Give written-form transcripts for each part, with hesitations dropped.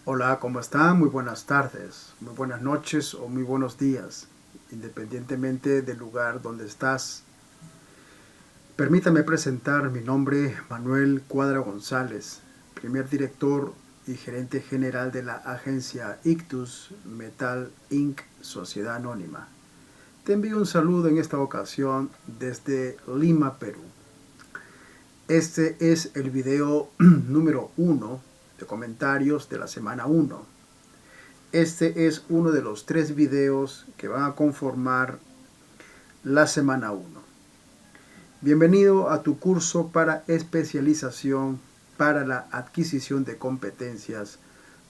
Hola, ¿cómo están? Muy buenas tardes, muy buenas noches o muy buenos días, independientemente del lugar donde estás. Permítame presentar mi nombre, Manuel Cuadra González, primer director y gerente general de la agencia Ictus Metal Inc. Sociedad Anónima. Te envío un saludo en esta ocasión desde Lima, Perú. Este es el video número 1 de comentarios de la semana 1. Este es uno de los 3 videos que van a conformar la semana 1. Bienvenido a tu curso para especialización para la adquisición de competencias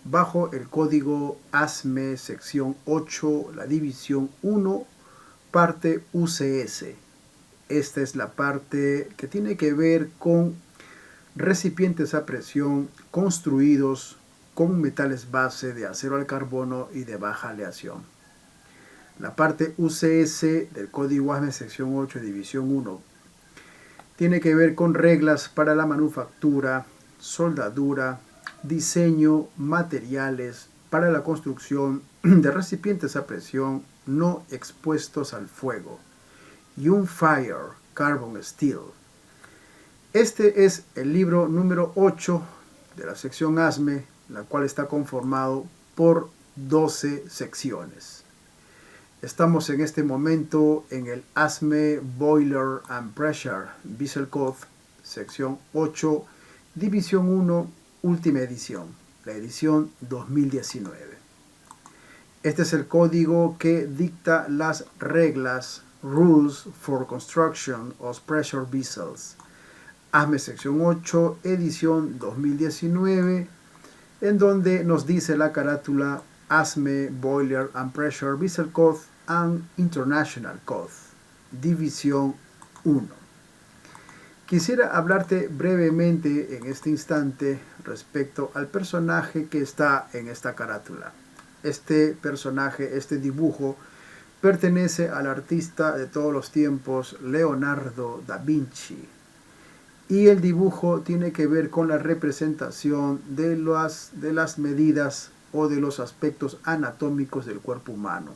bajo el código ASME sección 8, la división 1, parte UCS. Esta es la parte que tiene que ver con recipientes a presión construidos con metales base de acero al carbono y de baja aleación. La parte UCS del código ASME sección 8 división 1 tiene que ver con reglas para la manufactura, soldadura, diseño, materiales para la construcción de recipientes a presión no expuestos al fuego y un Fire Carbon Steel. Este es el libro número 8 de la sección ASME, la cual está conformado por 12 secciones. Estamos en este momento en el ASME Boiler and Pressure Vessel Code, sección 8, división 1, última edición, la edición 2019. Este es el código que dicta las reglas Rules for Construction of Pressure Vessels. ASME sección 8, edición 2019, en donde nos dice la carátula ASME Boiler and Pressure Vessel Code and International Code, división 1. Quisiera hablarte brevemente en este instante respecto al personaje que está en esta carátula. Este personaje, este dibujo, pertenece al artista de todos los tiempos, Leonardo da Vinci. Y el dibujo tiene que ver con la representación de las medidas o de los aspectos anatómicos del cuerpo humano.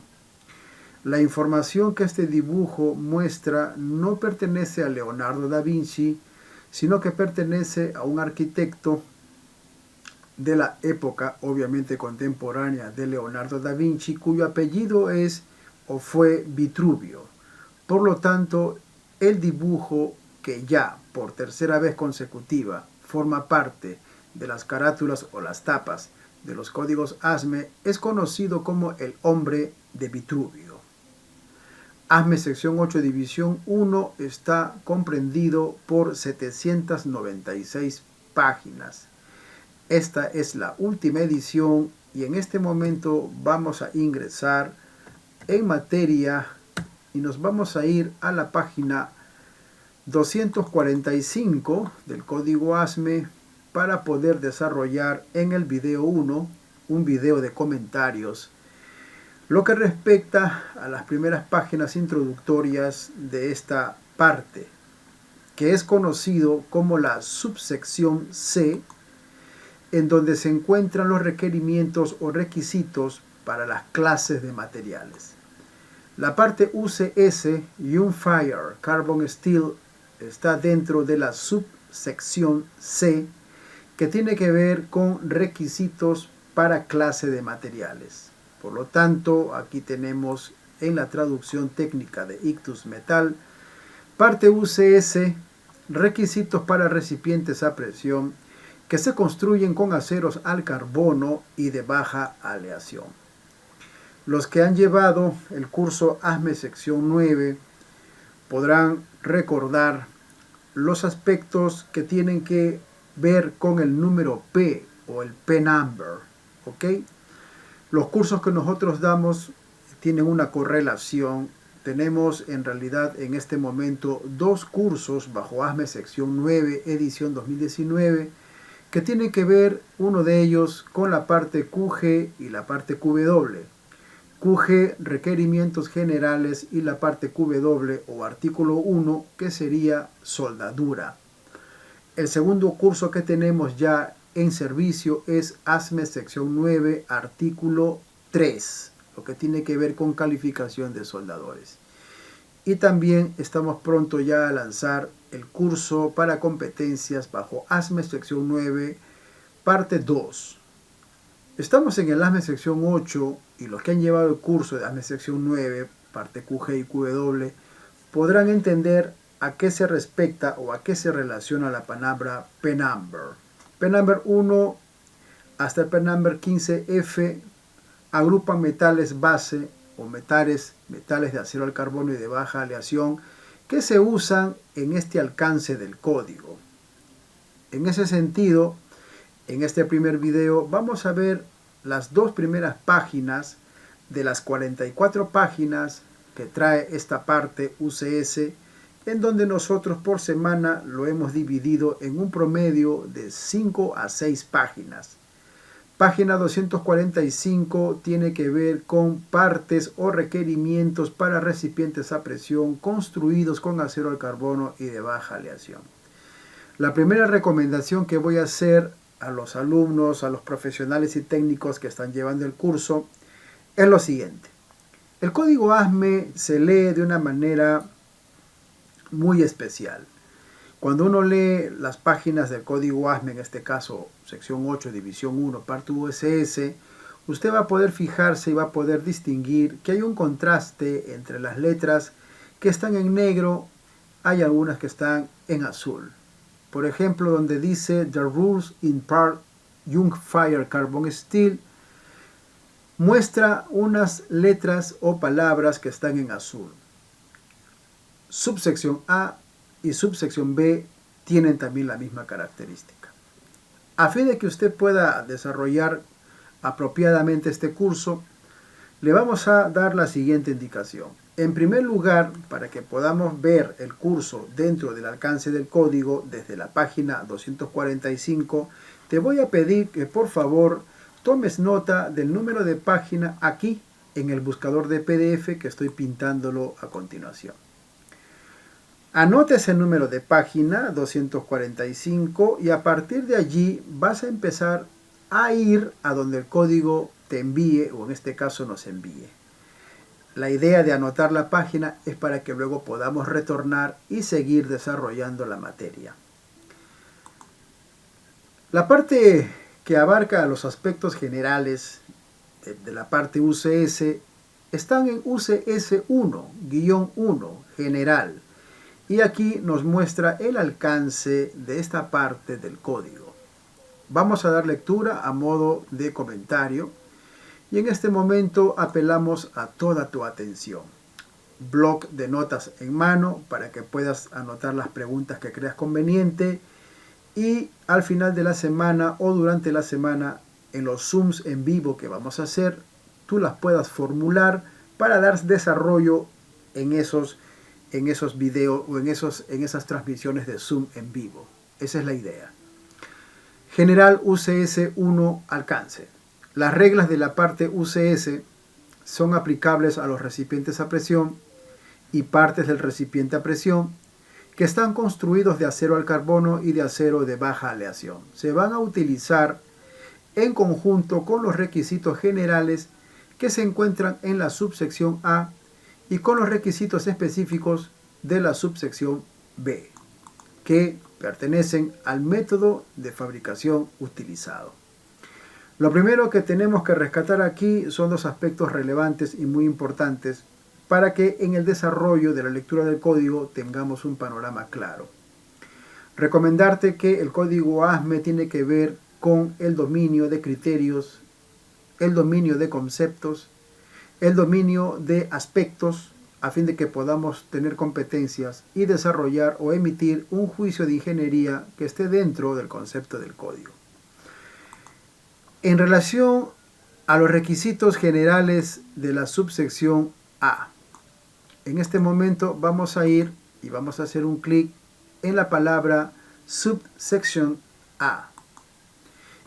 La información que este dibujo muestra no pertenece a Leonardo da Vinci, sino que pertenece a un arquitecto de la época, obviamente contemporánea de Leonardo da Vinci, cuyo apellido es o fue Vitruvio. Por lo tanto, el dibujo que ya por tercera vez consecutiva forma parte de las carátulas o las tapas de los códigos ASME es conocido como el hombre de Vitruvio. ASME sección 8 división 1 está comprendido por 796 páginas. Esta es la última edición y en este momento vamos a ingresar en materia y nos vamos a ir a la página 245 del código ASME para poder desarrollar en el video 1 un video de comentarios lo que respecta a las primeras páginas introductorias de esta parte, que es conocido como la subsección C, en donde se encuentran los requerimientos o requisitos para las clases de materiales. La parte UCS, Young Fire Carbon Steel, está dentro de la subsección C, que tiene que ver con requisitos para clase de materiales. Por lo tanto, aquí tenemos en la traducción técnica de Ictus Metal, parte UCS, requisitos para recipientes a presión que se construyen con aceros al carbono y de baja aleación. Los que han llevado el curso ASME sección 9 podrán recordar los aspectos que tienen que ver con el número P o el P-number, ¿ok? Los cursos que nosotros damos tienen una correlación. Tenemos en realidad en este momento 2 cursos bajo ASME sección 9, edición 2019, que tienen que ver uno de ellos con la parte QG y la parte QW. QG, requerimientos generales, y la parte QW o artículo 1, que sería soldadura. El segundo curso que tenemos ya en servicio es ASME sección 9, artículo 3, lo que tiene que ver con calificación de soldadores. Y también estamos pronto ya a lanzar el curso para competencias bajo ASME sección 9, parte 2. Estamos en el ASME sección 8 y los que han llevado el curso de ASME sección 9, parte QG y QW, podrán entender a qué se respecta o a qué se relaciona la palabra P-Number. P-Number 1 hasta el P-Number 15F agrupan metales base o metales de acero al carbono y de baja aleación que se usan en este alcance del código. En ese sentido, en este primer video vamos a ver las dos primeras páginas de las 44 páginas que trae esta parte UCS, en donde nosotros por semana lo hemos dividido en un promedio de 5 a 6 páginas. Página 245 tiene que ver con partes o requerimientos para recipientes a presión construidos con acero al carbono y de baja aleación. La primera recomendación que voy a hacer a los alumnos, a los profesionales y técnicos que están llevando el curso es lo siguiente. El código ASME se lee de una manera muy especial. Cuando uno lee las páginas del código ASME, en este caso sección 8, división 1, parte USS, usted va a poder fijarse y va a poder distinguir que hay un contraste entre las letras que están en negro, hay algunas que están en azul. Por ejemplo, donde dice The Rules in Part Young Fire Carbon Steel, muestra unas letras o palabras que están en azul. Subsección A y subsección B tienen también la misma característica. A fin de que usted pueda desarrollar apropiadamente este curso, le vamos a dar la siguiente indicación. En primer lugar, para que podamos ver el curso dentro del alcance del código desde la página 245, te voy a pedir que por favor tomes nota del número de página aquí en el buscador de PDF que estoy pintándolo a continuación. Anotes el número de página 245 y a partir de allí vas a empezar a ir a donde el código te envíe, o en este caso nos envíe. La idea de anotar la página es para que luego podamos retornar y seguir desarrollando la materia. La parte que abarca los aspectos generales de la parte UCS están en UCS 1-1, general. Y aquí nos muestra el alcance de esta parte del código. Vamos a dar lectura a modo de comentario y en este momento apelamos a toda tu atención. Bloc de notas en mano para que puedas anotar las preguntas que creas conveniente y al final de la semana o durante la semana en los Zooms en vivo que vamos a hacer, tú las puedas formular para dar desarrollo en esos videos o en esas transmisiones de Zoom en vivo. Esa es la idea. General UCS 1 alcance. Las reglas de la parte UCS son aplicables a los recipientes a presión y partes del recipiente a presión que están construidos de acero al carbono y de acero de baja aleación. Se van a utilizar en conjunto con los requisitos generales que se encuentran en la subsección A y con los requisitos específicos de la subsección B, que pertenecen al método de fabricación utilizado. Lo primero que tenemos que rescatar aquí son dos aspectos relevantes y muy importantes para que en el desarrollo de la lectura del código tengamos un panorama claro. Recomendarte que el código ASME tiene que ver con el dominio de criterios, el dominio de conceptos, el dominio de aspectos, a fin de que podamos tener competencias y desarrollar o emitir un juicio de ingeniería que esté dentro del concepto del código. En relación a los requisitos generales de la subsección A, en este momento vamos a ir y vamos a hacer un clic en la palabra subsección A.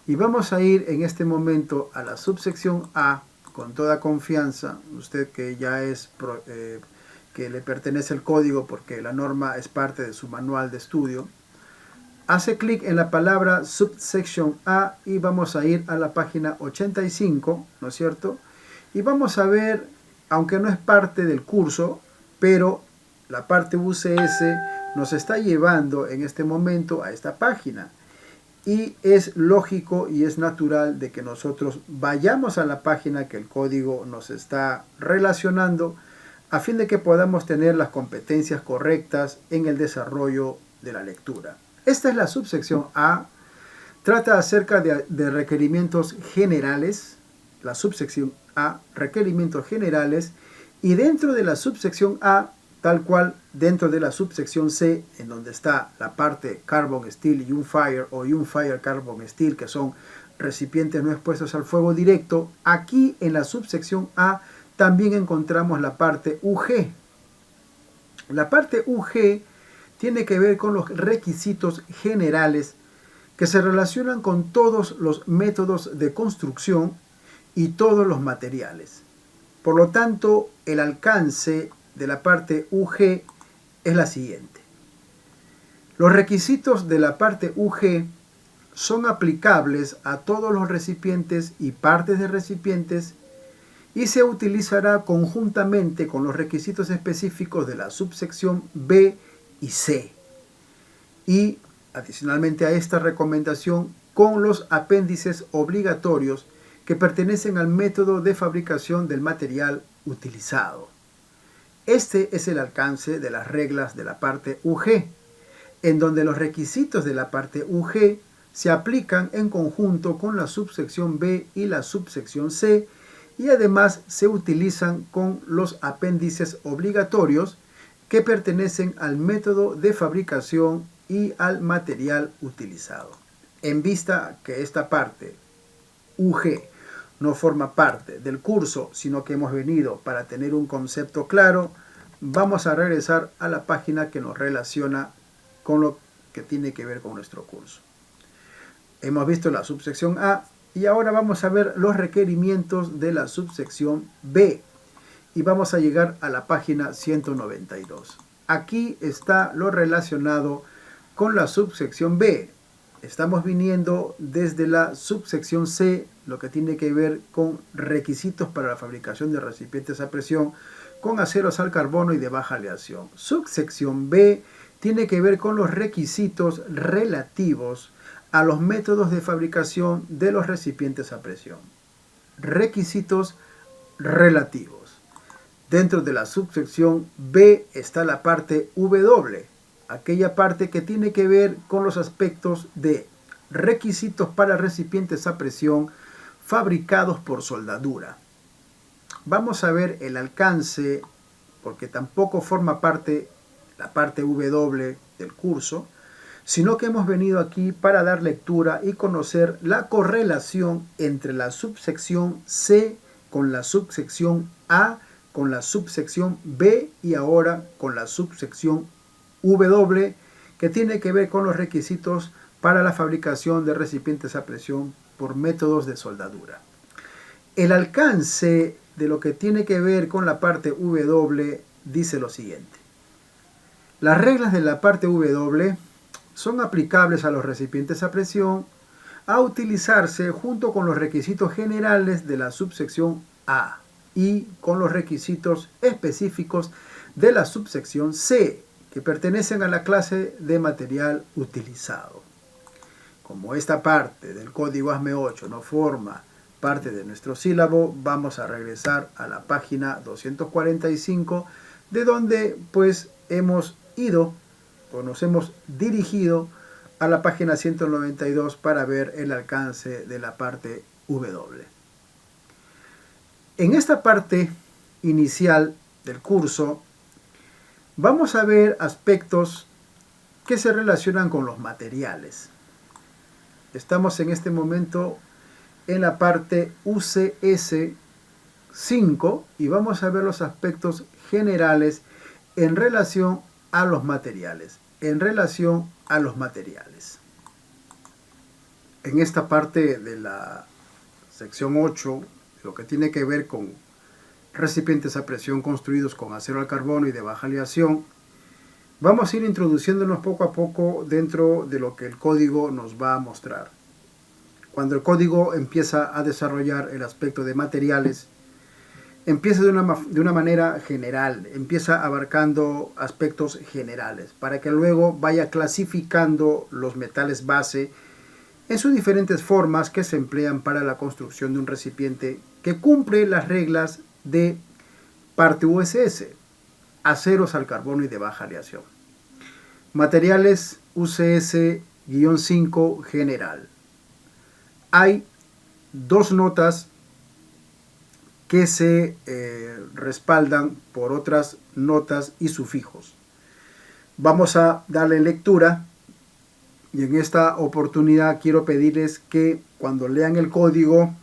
Y vamos a ir en este momento a la subsección A con toda confianza, usted que ya es que le pertenece el código porque la norma es parte de su manual de estudio. hace clic en la palabra subsection A y vamos a ir a la página 85, ¿no es cierto? Y vamos a ver, aunque no es parte del curso, pero la parte UCS nos está llevando en este momento a esta página. Y es lógico y es natural de que nosotros vayamos a la página que el código nos está relacionando a fin de que podamos tener las competencias correctas en el desarrollo de la lectura. Esta es la subsección A. Trata acerca de requerimientos generales. La subsección A, requerimientos generales. Y dentro de la subsección A, tal cual dentro de la subsección C, en donde está la parte Carbon Steel y Unfire o Unfire Carbon Steel, que son recipientes no expuestos al fuego directo, aquí en la subsección A también encontramos la parte UG. La parte UG tiene que ver con los requisitos generales que se relacionan con todos los métodos de construcción y todos los materiales. Por lo tanto, el alcance de la parte UG es la siguiente. Los requisitos de la parte UG son aplicables a todos los recipientes y partes de recipientes y se utilizará conjuntamente con los requisitos específicos de la subsección B y C. Y adicionalmente a esta recomendación con los apéndices obligatorios que pertenecen al método de fabricación del material utilizado. Este es el alcance de las reglas de la parte UG, en donde los requisitos de la parte UG se aplican en conjunto con la subsección B y la subsección C y además se utilizan con los apéndices obligatorios que pertenecen al método de fabricación y al material utilizado. En vista que esta parte UG no forma parte del curso, sino que hemos venido para tener un concepto claro, vamos a regresar a la página que nos relaciona con lo que tiene que ver con nuestro curso. Hemos visto la subsección A y ahora vamos a ver los requerimientos de la subsección B. Y vamos a llegar a la página 192. Aquí está lo relacionado con la subsección B. Estamos viniendo desde la subsección C, lo que tiene que ver con requisitos para la fabricación de recipientes a presión con aceros al carbono y de baja aleación. Subsección B tiene que ver con los requisitos relativos a los métodos de fabricación de los recipientes a presión. Requisitos relativos. Dentro de la subsección B está la parte W, aquella parte que tiene que ver con los aspectos de requisitos para recipientes a presión fabricados por soldadura. Vamos a ver el alcance, porque tampoco forma parte la parte W del curso, sino que hemos venido aquí para dar lectura y conocer la correlación entre la subsección C con la subsección A, con la subsección B y ahora con la subsección W, que tiene que ver con los requisitos para la fabricación de recipientes a presión por métodos de soldadura. El alcance de lo que tiene que ver con la parte W dice lo siguiente. Las reglas de la parte W son aplicables a los recipientes a presión a utilizarse junto con los requisitos generales de la subsección A y con los requisitos específicos de la subsección C, que pertenecen a la clase de material utilizado. Como esta parte del código ASME8 no forma parte de nuestro sílabo, vamos a regresar a la página 245, de donde pues hemos ido o nos hemos dirigido a la página 192 para ver el alcance de la parte W. En esta parte inicial del curso vamos a ver aspectos que se relacionan con los materiales. Estamos en este momento en la parte UCS 5 y vamos a ver los aspectos generales en relación a los materiales. En esta parte de la sección 8, lo que tiene que ver con recipientes a presión construidos con acero al carbono y de baja aleación, Vamos a ir introduciéndonos poco a poco dentro de lo que el código nos va a mostrar. Cuando el código empieza a desarrollar el aspecto de materiales, empieza de una manera general, empieza abarcando aspectos generales, para que luego vaya clasificando los metales base en sus diferentes formas que se emplean para la construcción de un recipiente que cumple las reglas de parte USS, aceros al carbono y de baja aleación. Materiales UCS-5 general. Hay dos notas que se respaldan por otras notas y sufijos. Vamos a darle lectura y en esta oportunidad quiero pedirles que cuando lean el código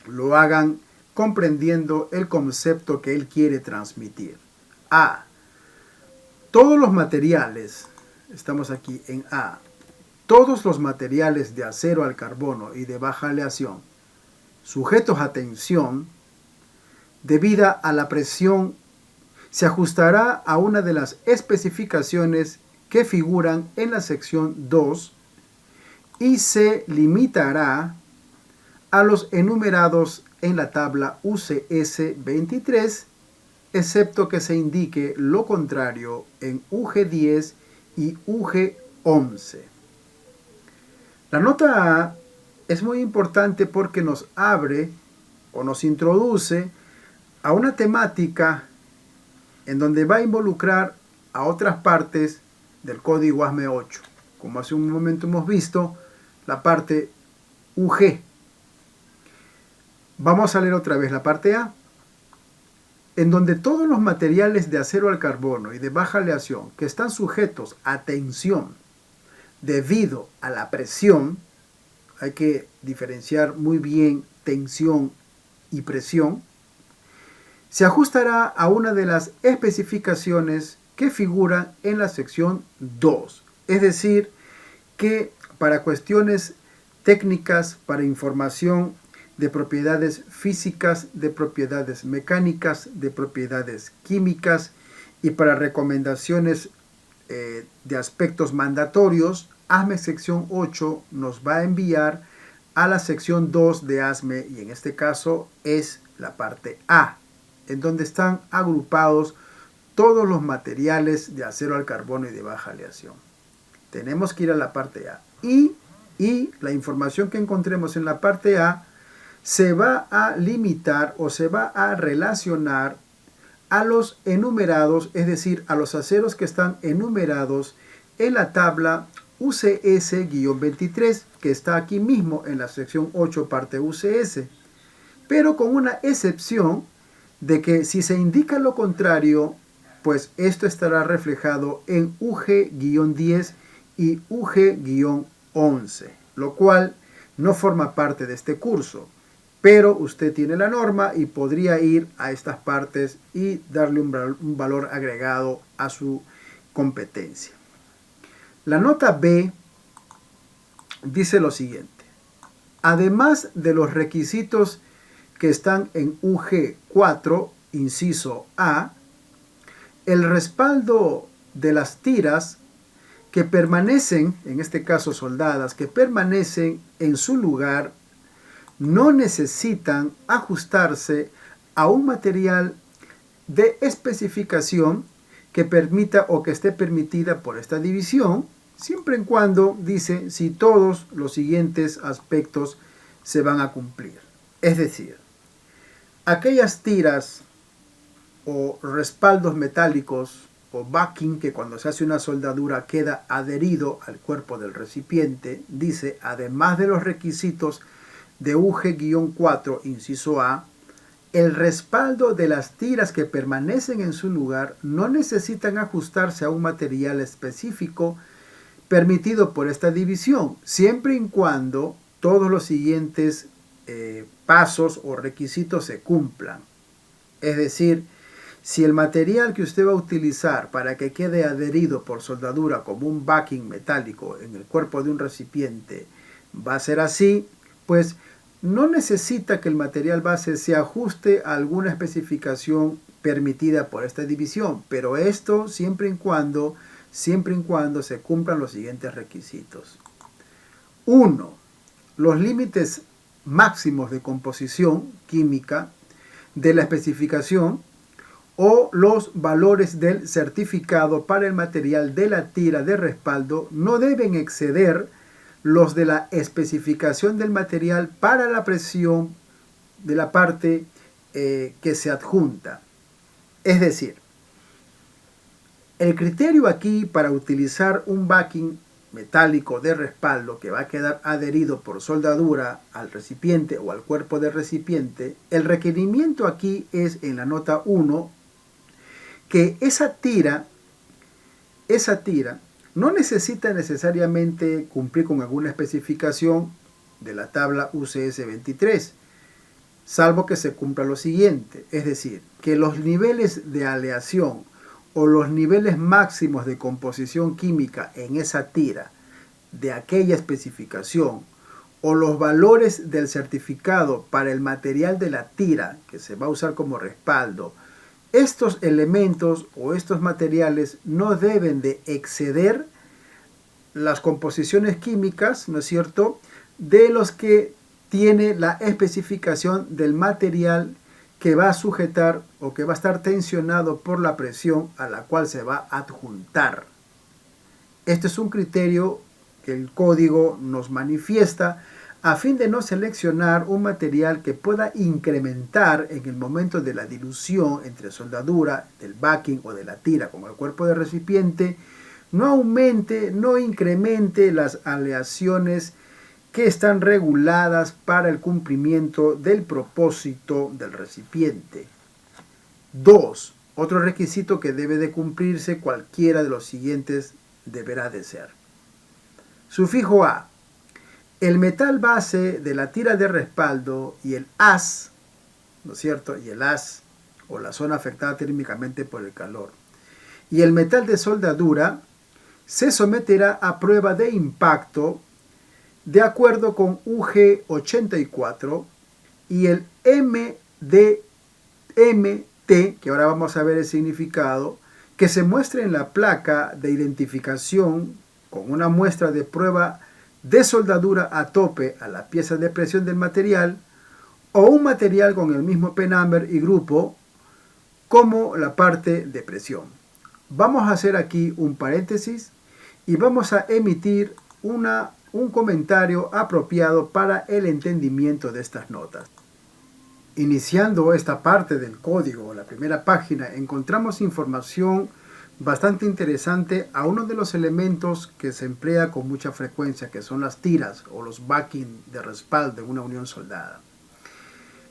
lo hagan comprendiendo el concepto que él quiere transmitir. A. Todos los materiales, estamos aquí en A, todos los materiales de acero al carbono y de baja aleación sujetos a tensión debida a la presión se ajustará a una de las especificaciones que figuran en la sección 2 y se limitará a los enumerados en la tabla UCS 23, excepto que se indique lo contrario en UG 10 y UG 11. La nota A es muy importante porque nos abre o nos introduce a una temática en donde va a involucrar a otras partes del código ASME 8. Como hace un momento hemos visto, la parte UG. Vamos a leer otra vez la parte A, en donde todos los materiales de acero al carbono y de baja aleación que están sujetos a tensión debido a la presión, hay que diferenciar muy bien tensión y presión, se ajustará a una de las especificaciones que figuran en la sección 2. Es decir, que para cuestiones técnicas, para información de propiedades físicas, de propiedades mecánicas, de propiedades químicas y para recomendaciones de aspectos mandatorios, ASME sección 8 nos va a enviar a la sección 2 de ASME y en este caso es la parte A, en donde están agrupados todos los materiales de acero al carbono y de baja aleación. Tenemos que ir a la parte A y la información que encontremos en la parte A se va a limitar o se va a relacionar a los enumerados, es decir, a los aceros que están enumerados en la tabla UCS-23, que está aquí mismo en la sección 8, parte UCS, pero con una excepción de que si se indica lo contrario, pues esto estará reflejado en UG-10 y UG-11, lo cual no forma parte de este curso, pero usted tiene la norma y podría ir a estas partes y darle un valor agregado a su competencia. La nota B dice lo siguiente: además de los requisitos que están en UG 4, inciso A, el respaldo de las tiras que permanecen, en este caso soldadas, que permanecen en su lugar, no necesitan ajustarse a un material de especificación que permita o que esté permitida por esta división, siempre y cuando, dice, si todos los siguientes aspectos se van a cumplir. Es decir, aquellas tiras o respaldos metálicos o backing que cuando se hace una soldadura queda adherido al cuerpo del recipiente, dice, además de los requisitos de UG-4, inciso A, el respaldo de las tiras que permanecen en su lugar no necesitan ajustarse a un material específico permitido por esta división, siempre y cuando todos los siguientes pasos o requisitos se cumplan. Es decir, si el material que usted va a utilizar para que quede adherido por soldadura como un backing metálico en el cuerpo de un recipiente va a ser así, pues no necesita que el material base se ajuste a alguna especificación permitida por esta división, pero esto siempre y cuando se cumplan los siguientes requisitos. 1. Los límites máximos de composición química de la especificación o los valores del certificado para el material de la tira de respaldo no deben exceder los de la especificación del material para la presión de la parte que se adjunta. Es decir, el criterio aquí para utilizar un backing metálico de respaldo que va a quedar adherido por soldadura al recipiente o al cuerpo del recipiente, el requerimiento aquí es en la nota 1 que esa tira no necesita necesariamente cumplir con alguna especificación de la tabla UCS 23, salvo que se cumpla lo siguiente, es decir, que los niveles de aleación o los niveles máximos de composición química en esa tira de aquella especificación o los valores del certificado para el material de la tira que se va a usar como respaldo, estos elementos o estos materiales no deben de exceder las composiciones químicas, ¿no es cierto?, de los que tiene la especificación del material que va a sujetar o que va a estar tensionado por la presión a la cual se va a adjuntar. Este es un criterio que el código nos manifiesta a fin de no seleccionar un material que pueda incrementar en el momento de la dilución entre soldadura, del backing o de la tira con el cuerpo del recipiente, no aumente, no incremente las aleaciones que están reguladas para el cumplimiento del propósito del recipiente. 2. Otro requisito que debe de cumplirse, cualquiera de los siguientes deberá de ser. Sufijo A. El metal base de la tira de respaldo y el haz, ¿no es cierto?, y el haz o la zona afectada térmicamente por el calor, y el metal de soldadura se someterá a prueba de impacto de acuerdo con UG 84 y el MDMT, que ahora vamos a ver el significado, que se muestre en la placa de identificación con una muestra de prueba de soldadura a tope a la pieza de presión del material o un material con el mismo P-number y grupo como la parte de presión. Vamos a hacer aquí un paréntesis y vamos a emitir un comentario apropiado para el entendimiento de estas notas. Iniciando esta parte del código, la primera página, encontramos información bastante interesante a uno de los elementos que se emplea con mucha frecuencia, que son las tiras o los backing de respaldo en una unión soldada.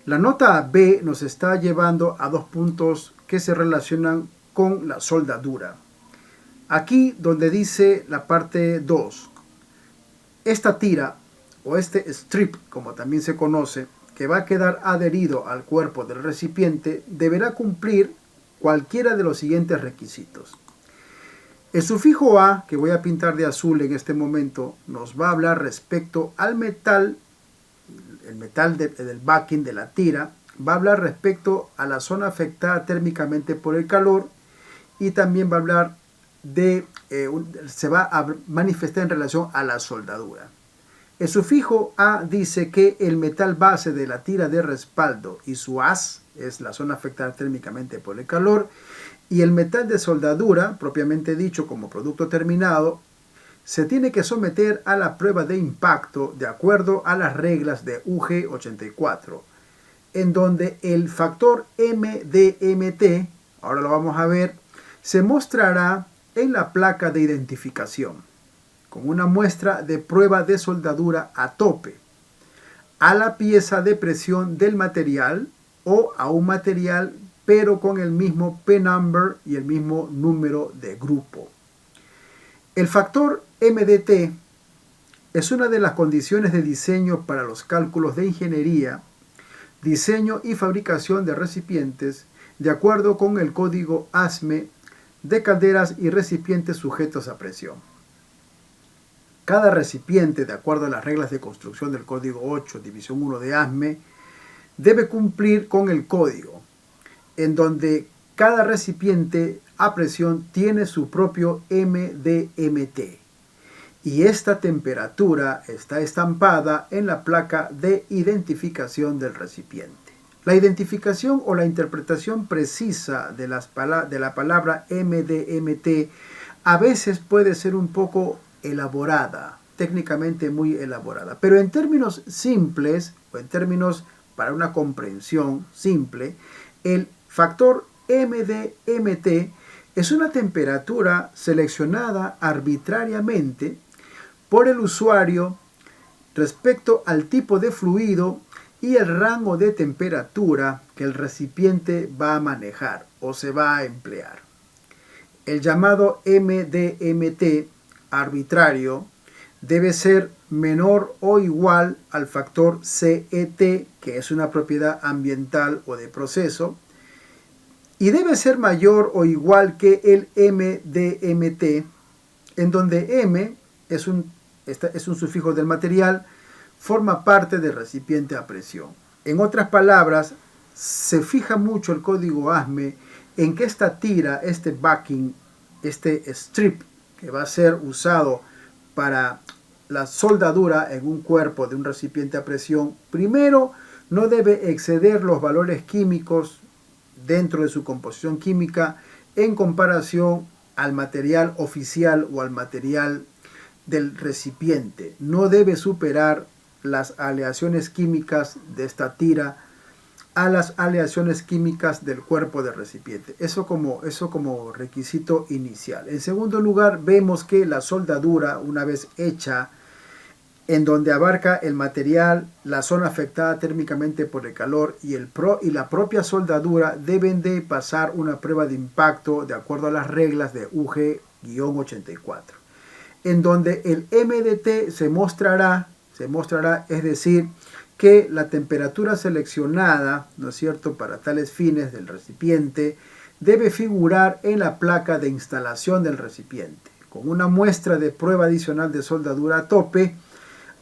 La nota B nos está llevando a dos puntos que se relacionan con la soldadura. Aquí donde dice la parte 2, esta tira o este strip, como también se conoce, que va a quedar adherido al cuerpo del recipiente, deberá cumplir cualquiera de los siguientes requisitos. El sufijo A, que voy a pintar de azul en este momento, nos va a hablar respecto al metal, el metal del backing de la tira, va a hablar respecto a la zona afectada térmicamente por el calor y también va a hablar se va a manifestar en relación a la soldadura. El sufijo A dice que el metal base de la tira de respaldo y su haz es la zona afectada térmicamente por el calor, y el metal de soldadura, propiamente dicho como producto terminado, se tiene que someter a la prueba de impacto de acuerdo a las reglas de UG 84, en donde el factor MDMT, ahora lo vamos a ver, se mostrará en la placa de identificación, con una muestra de prueba de soldadura a tope, a la pieza de presión del material o a un material pero con el mismo P-number y el mismo número de grupo. El factor MDT es una de las condiciones de diseño para los cálculos de ingeniería, diseño y fabricación de recipientes de acuerdo con el código ASME de calderas y recipientes sujetos a presión. Cada recipiente, de acuerdo a las reglas de construcción del código 8, división 1 de ASME, debe cumplir con el código, en donde cada recipiente a presión tiene su propio MDMT y esta temperatura está estampada en la placa de identificación del recipiente. La identificación o la interpretación precisa de la palabra MDMT a veces puede ser un poco elaborada, técnicamente muy elaborada, pero en términos simples o en términos para una comprensión simple, el factor MDMT es una temperatura seleccionada arbitrariamente por el usuario respecto al tipo de fluido y el rango de temperatura que el recipiente va a manejar o se va a emplear. El llamado MDMT arbitrario debe ser menor o igual al factor CET, que es una propiedad ambiental o de proceso, y debe ser mayor o igual que el MDMT, en donde M es un sufijo del material, forma parte del recipiente a presión. En otras palabras, se fija mucho el código ASME en que esta tira, este backing, este strip que va a ser usado para la soldadura en un cuerpo de un recipiente a presión, primero no debe exceder los valores químicos dentro de su composición química en comparación al material oficial o al material del recipiente. No debe superar las aleaciones químicas de esta tira a las aleaciones químicas del cuerpo del recipiente. Eso como requisito inicial. En segundo lugar, vemos que la soldadura, una vez hecha, en donde abarca el material, la zona afectada térmicamente por el calor y la propia soldadura deben de pasar una prueba de impacto de acuerdo a las reglas de UG-84, en donde el MDT se mostrará, es decir, que la temperatura seleccionada, ¿no es cierto?, para tales fines del recipiente, debe figurar en la placa de instalación del recipiente, con una muestra de prueba adicional de soldadura a tope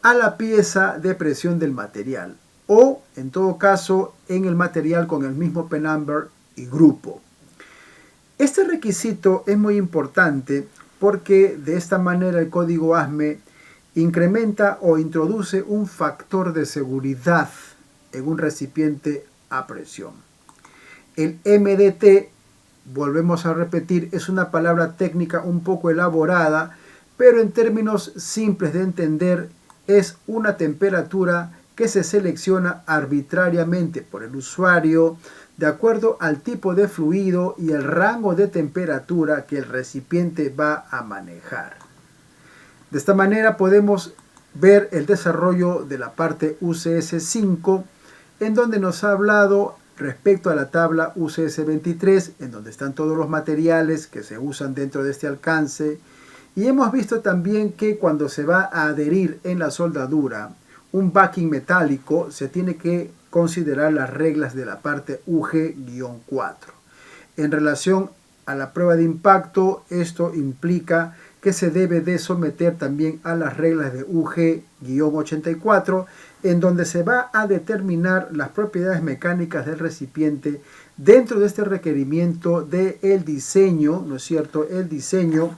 a la pieza de presión del material, o, en todo caso, en el material con el mismo P-number y grupo. Este requisito es muy importante porque de esta manera el código ASME incrementa o introduce un factor de seguridad en un recipiente a presión. El MDT, volvemos a repetir, es una palabra técnica un poco elaborada, pero en términos simples de entender, es una temperatura que se selecciona arbitrariamente por el usuario de acuerdo al tipo de fluido y el rango de temperatura que el recipiente va a manejar. De esta manera podemos ver el desarrollo de la parte UCS 5, en donde nos ha hablado respecto a la tabla UCS 23, en donde están todos los materiales que se usan dentro de este alcance. Y hemos visto también que cuando se va a adherir en la soldadura un backing metálico, se tiene que considerar las reglas de la parte UG-4. En relación a la prueba de impacto, esto implica que se debe de someter también a las reglas de UG-84, en donde se va a determinar las propiedades mecánicas del recipiente dentro de este requerimiento del diseño, ¿no es cierto?, el diseño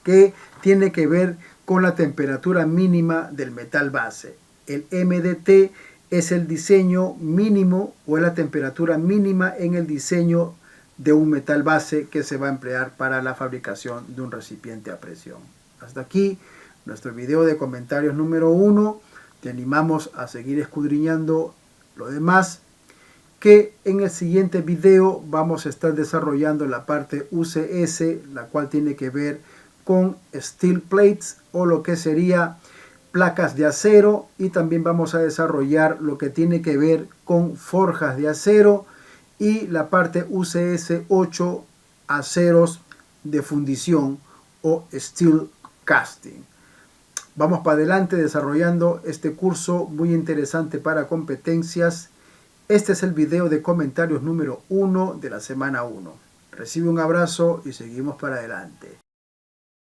que tiene que ver con la temperatura mínima del metal base. El MDT es el diseño mínimo o es la temperatura mínima en el diseño de un metal base que se va a emplear para la fabricación de un recipiente a presión. Hasta aquí nuestro video de comentarios número 1. Te animamos a seguir escudriñando lo demás, que en el siguiente video vamos a estar desarrollando la parte UCS, la cual tiene que ver con steel plates o lo que sería placas de acero, y también vamos a desarrollar lo que tiene que ver con forjas de acero y la parte UCS 8, aceros de fundición o steel casting. Vamos para adelante desarrollando este curso muy interesante para competencias. Este es el video de comentarios número 1 de la semana 1. Recibe un abrazo y seguimos para adelante.